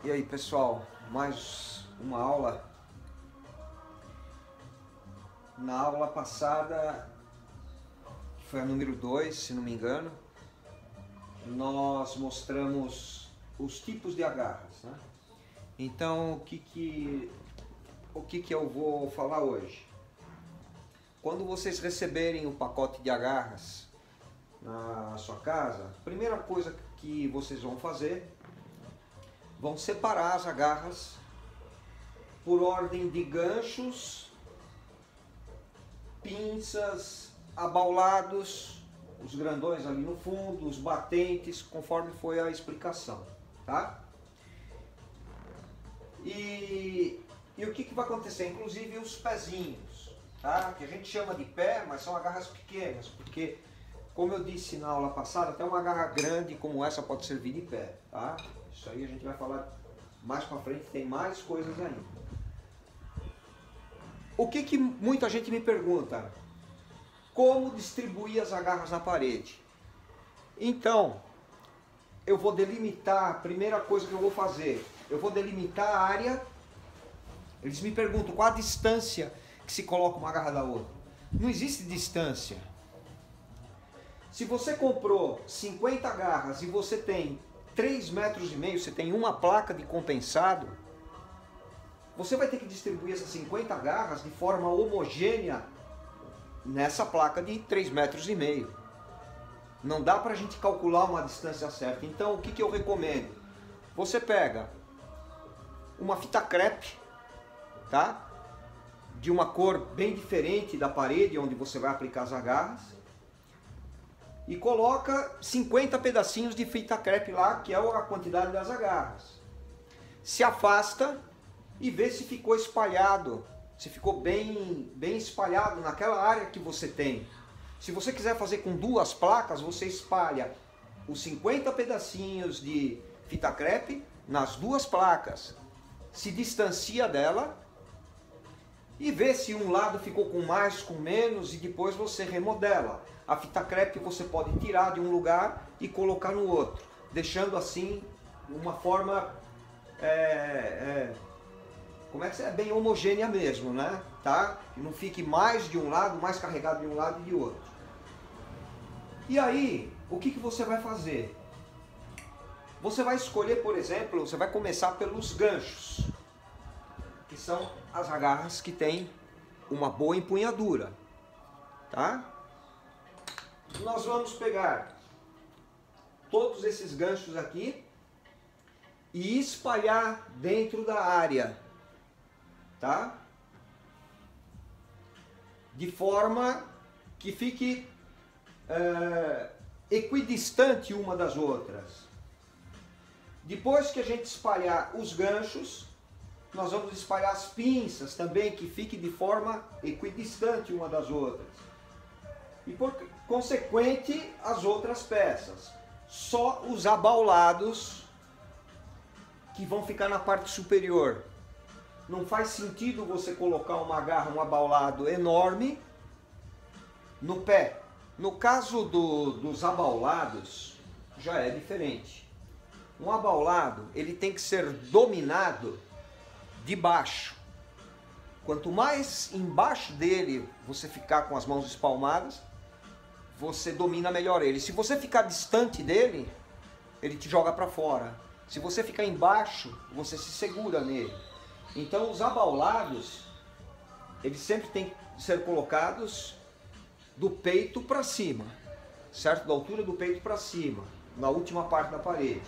E aí pessoal, mais uma aula. Na aula passada, que foi a número 2, se não me engano, nós mostramos os tipos de agarras, né? Então o que eu vou falar hoje? Quando vocês receberem o pacote de agarras na sua casa, a primeira coisa que vocês vão fazer, vão separar as agarras por ordem de ganchos, pinças, abaulados, os grandões ali no fundo, os batentes, conforme foi a explicação, tá? E o que vai acontecer? Inclusive os pezinhos, tá? Que a gente chama de pé, mas são agarras pequenas, porque, como eu disse na aula passada, até uma agarra grande como essa pode servir de pé, tá? Isso aí a gente vai falar mais pra frente, tem mais coisas ainda. O que muita gente me pergunta? Como distribuir as agarras na parede? Então, eu vou delimitar, a primeira coisa que eu vou fazer, eu vou delimitar a área. Eles me perguntam qual a distância que se coloca uma agarra da outra. Não existe distância. Se você comprou 50 agarras e você tem 3,5 metros, você tem uma placa de compensado, você vai ter que distribuir essas 50 agarras de forma homogênea nessa placa de 3,5 metros. Não dá pra gente calcular uma distância certa. Então o que eu recomendo? Você pega uma fita crepe, tá? De uma cor bem diferente da parede onde você vai aplicar as agarras, e coloca 50 pedacinhos de fita crepe lá, que é a quantidade das agarras. Se afasta e vê se ficou espalhado, se ficou bem espalhado naquela área que você tem. Se você quiser fazer com 2 placas, você espalha os 50 pedacinhos de fita crepe nas 2 placas, se distancia dela e vê se um lado ficou com mais, com menos, e depois você remodela. A fita crepe você pode tirar de um lugar e colocar no outro, deixando assim uma forma como é que é, bem homogênea mesmo, né? Tá? Que não fique mais de um lado, mais carregado de um lado e de outro. E aí, o que você vai fazer? Você vai escolher, por exemplo, você vai começar pelos ganchos, que são as agarras que têm uma boa empunhadura, tá? Nós vamos pegar todos esses ganchos aqui e espalhar dentro da área, tá? De forma que fique equidistante uma das outras. Depois que a gente espalhar os ganchos, nós vamos espalhar as pinças também, que fique de forma equidistante uma das outras. E por consequente, as outras peças. Só os abaulados que vão ficar na parte superior. Não faz sentido você colocar uma agarra, um abaulado enorme no pé. No caso dos abaulados, já é diferente. Um abaulado, ele tem que ser dominado de baixo. Quanto mais embaixo dele você ficar com as mãos espalmadas, você domina melhor ele. Se você ficar distante dele, ele te joga para fora. Se você ficar embaixo, você se segura nele. Então os abaulados, eles sempre têm que ser colocados do peito para cima, certo? Da altura do peito para cima, na última parte da parede.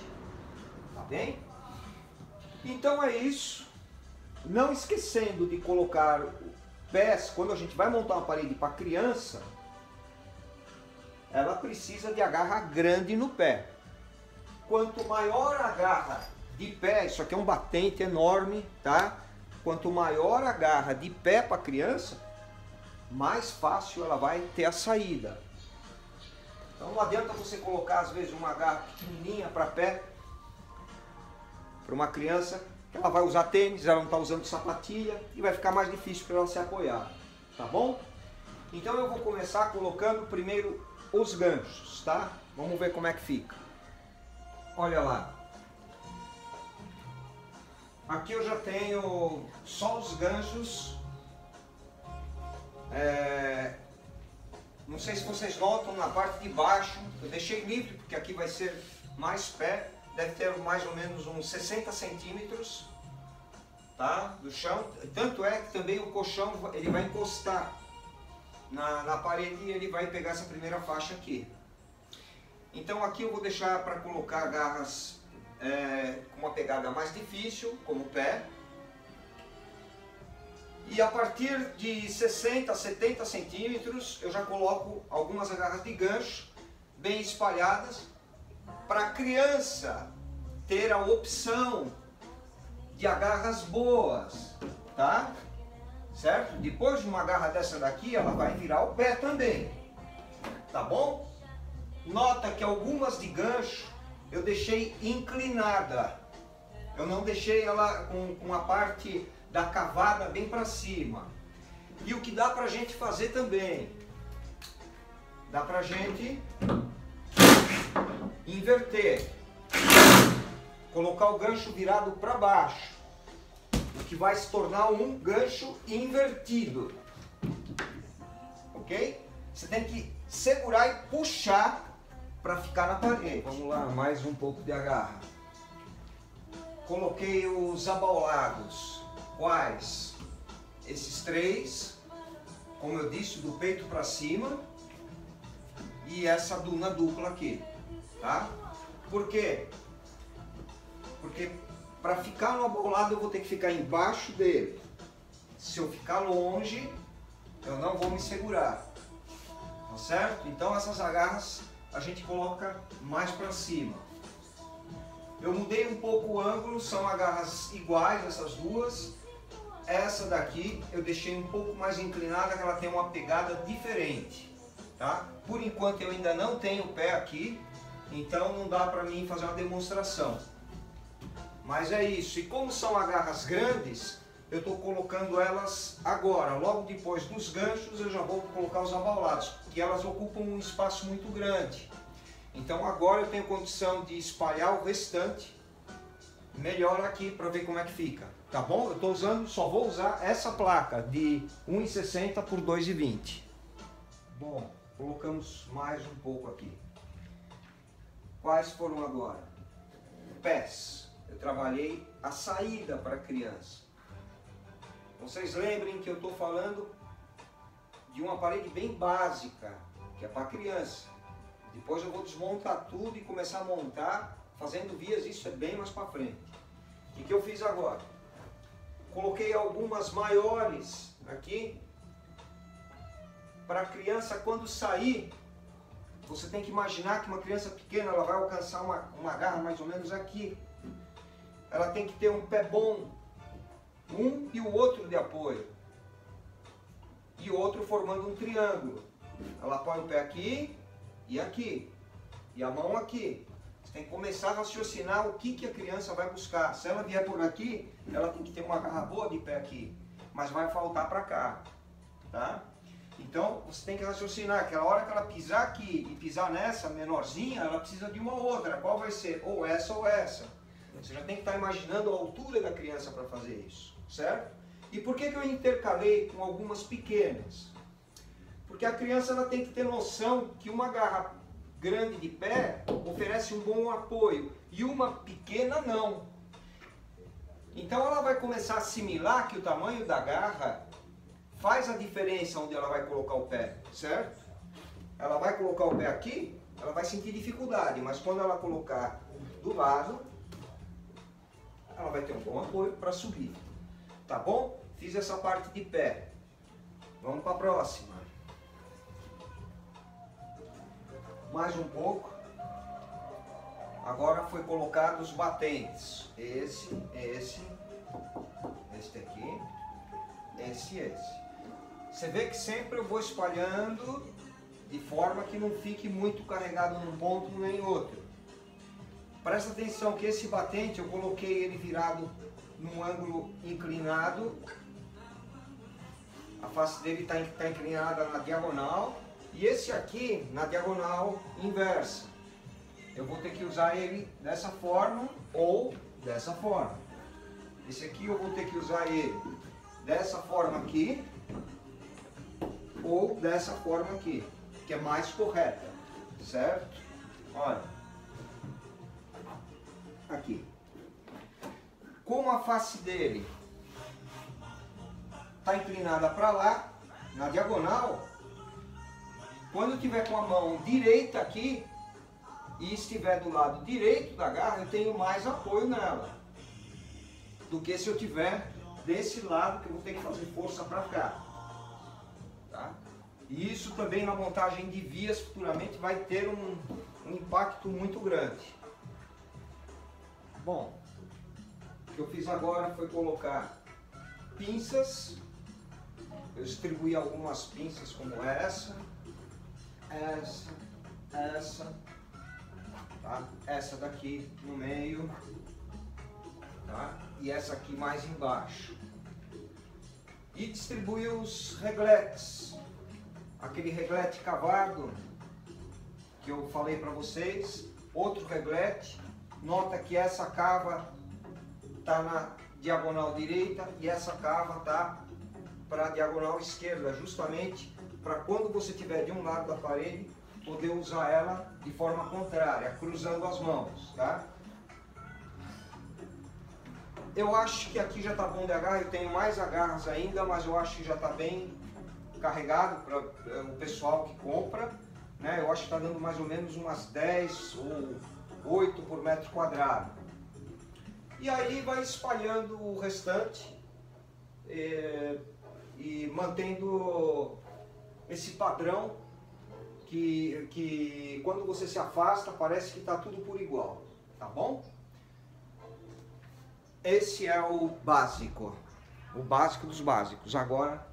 Tá bem? Então é isso. Não esquecendo de colocar pés, quando a gente vai montar uma parede para criança, ela precisa de agarra grande no pé. Quanto maior a agarra de pé, isso aqui é um batente enorme, tá? Quanto maior a agarra de pé para criança, mais fácil ela vai ter a saída. Então não adianta você colocar às vezes uma agarra pequenininha para pé, para uma criança, que ela vai usar tênis, ela não está usando sapatilha e vai ficar mais difícil para ela se apoiar, tá bom? Então eu vou começar colocando primeiro os ganchos, tá? Vamos ver como é que fica. Olha lá. Aqui eu já tenho só os ganchos. Não sei se vocês notam na parte de baixo, eu deixei livre porque aqui vai ser mais pé, deve ter mais ou menos uns 60 centímetros, tá, do chão. Tanto é que também o colchão ele vai encostar na parede e ele vai pegar essa primeira faixa aqui. Então aqui eu vou deixar para colocar garras com uma pegada mais difícil, como o pé. E a partir de 60 a 70 centímetros eu já coloco algumas agarras de gancho bem espalhadas para a criança ter a opção de agarras boas, tá? Certo? Depois de uma agarra dessa daqui ela vai virar o pé também, tá bom? Nota que algumas de gancho eu deixei inclinada, eu não deixei ela com a parte da cavada bem para cima. E o que dá pra gente fazer também, dá pra gente inverter, colocar o gancho virado para baixo, o que vai se tornar um gancho invertido, ok? Você tem que segurar e puxar para ficar na parede. Vamos lá, mais um pouco de agarra. Coloquei os abaulados. Quais? Esses três, como eu disse, do peito para cima, e essa duna dupla aqui, tá? Por quê? Porque para ficar no abaulado eu vou ter que ficar embaixo dele. Se eu ficar longe, eu não vou me segurar, tá certo? Então essas agarras a gente coloca mais para cima. Eu mudei um pouco o ângulo, são agarras iguais essas duas. Essa daqui eu deixei um pouco mais inclinada, que ela tem uma pegada diferente, tá? Por enquanto eu ainda não tenho o pé aqui, então não dá para mim fazer uma demonstração. Mas é isso, e como são agarras grandes, eu estou colocando elas agora. Logo depois dos ganchos eu já vou colocar os abaulados, porque elas ocupam um espaço muito grande. Então agora eu tenho condição de espalhar o restante melhor aqui para ver como é que fica. Tá bom? Eu tô usando, só vou usar essa placa de 1,60 por 2,20. Bom, colocamos mais um pouco aqui. Quais foram agora? Pés. Eu trabalhei a saída para a criança. Vocês lembrem que eu estou falando de uma parede bem básica, que é para criança. Depois eu vou desmontar tudo e começar a montar, fazendo vias, isso é bem mais para frente. O que eu fiz agora? Coloquei algumas maiores aqui, para a criança quando sair, você tem que imaginar que uma criança pequena ela vai alcançar uma garra mais ou menos aqui. Ela tem que ter um pé bom, um e o outro de apoio, e o outro formando um triângulo. Ela põe o pé aqui e aqui, e a mão aqui. Você tem que começar a raciocinar o que a criança vai buscar. Se ela vier por aqui, ela tem que ter uma garra boa de pé aqui, mas vai faltar para cá, tá? Então você tem que raciocinar, aquela hora que ela pisar aqui e pisar nessa menorzinha, ela precisa de uma outra. Qual vai ser? Ou essa ou essa. Você já tem que estar imaginando a altura da criança para fazer isso, certo? E por que eu intercalei com algumas pequenas? Porque a criança ela tem que ter noção que uma garra grande de pé oferece um bom apoio e uma pequena não. Então ela vai começar a assimilar que o tamanho da garra faz a diferença onde ela vai colocar o pé, certo? Ela vai colocar o pé aqui, ela vai sentir dificuldade, mas quando ela colocar do lado, ela vai ter um bom apoio para subir. Tá bom? Fiz essa parte de pé. Vamos para a próxima. Mais um pouco. Agora foi colocado os batentes. Este aqui, esse. Você vê que sempre eu vou espalhando de forma que não fique muito carregado num ponto nem outro. Presta atenção que esse batente eu coloquei ele virado num ângulo inclinado. A face dele está inclinada na diagonal. E esse aqui na diagonal inversa. Eu vou ter que usar ele dessa forma ou dessa forma. Esse aqui eu vou ter que usar ele dessa forma aqui ou dessa forma aqui, que é mais correta, certo? Olha, aqui. Como a face dele está inclinada para lá, na diagonal, quando eu tiver com a mão direita aqui e estiver do lado direito da garra, eu tenho mais apoio nela do que se eu tiver desse lado, que eu vou ter que fazer força para cá. Tá? E isso também na montagem de vias futuramente vai ter um impacto muito grande. Bom, o que eu fiz agora foi colocar pinças. Eu distribuí algumas pinças como essa, tá? Essa daqui no meio, tá? E essa aqui mais embaixo. E distribuí os regletes, aquele reglete cavado que eu falei para vocês, outro reglete. Nota que essa cava está na diagonal direita e essa cava está para a diagonal esquerda, justamente para quando você estiver de um lado da parede, poder usar ela de forma contrária, cruzando as mãos, tá? Eu acho que aqui já está bom de agarra, eu tenho mais agarras ainda, mas eu acho que já está bem carregado para o pessoal que compra, né? Eu acho que está dando mais ou menos umas 10 ou 8 por metro quadrado. E aí vai espalhando o restante e mantendo esse padrão que quando você se afasta parece que está tudo por igual, tá bom? Esse é o básico dos básicos. Agora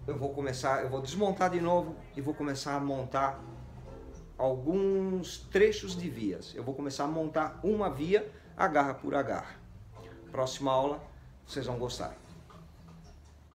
eu vou desmontar de novo e vou começar a montar alguns trechos de vias. Eu vou começar a montar uma via agarra por agarra. Próxima aula vocês vão gostar.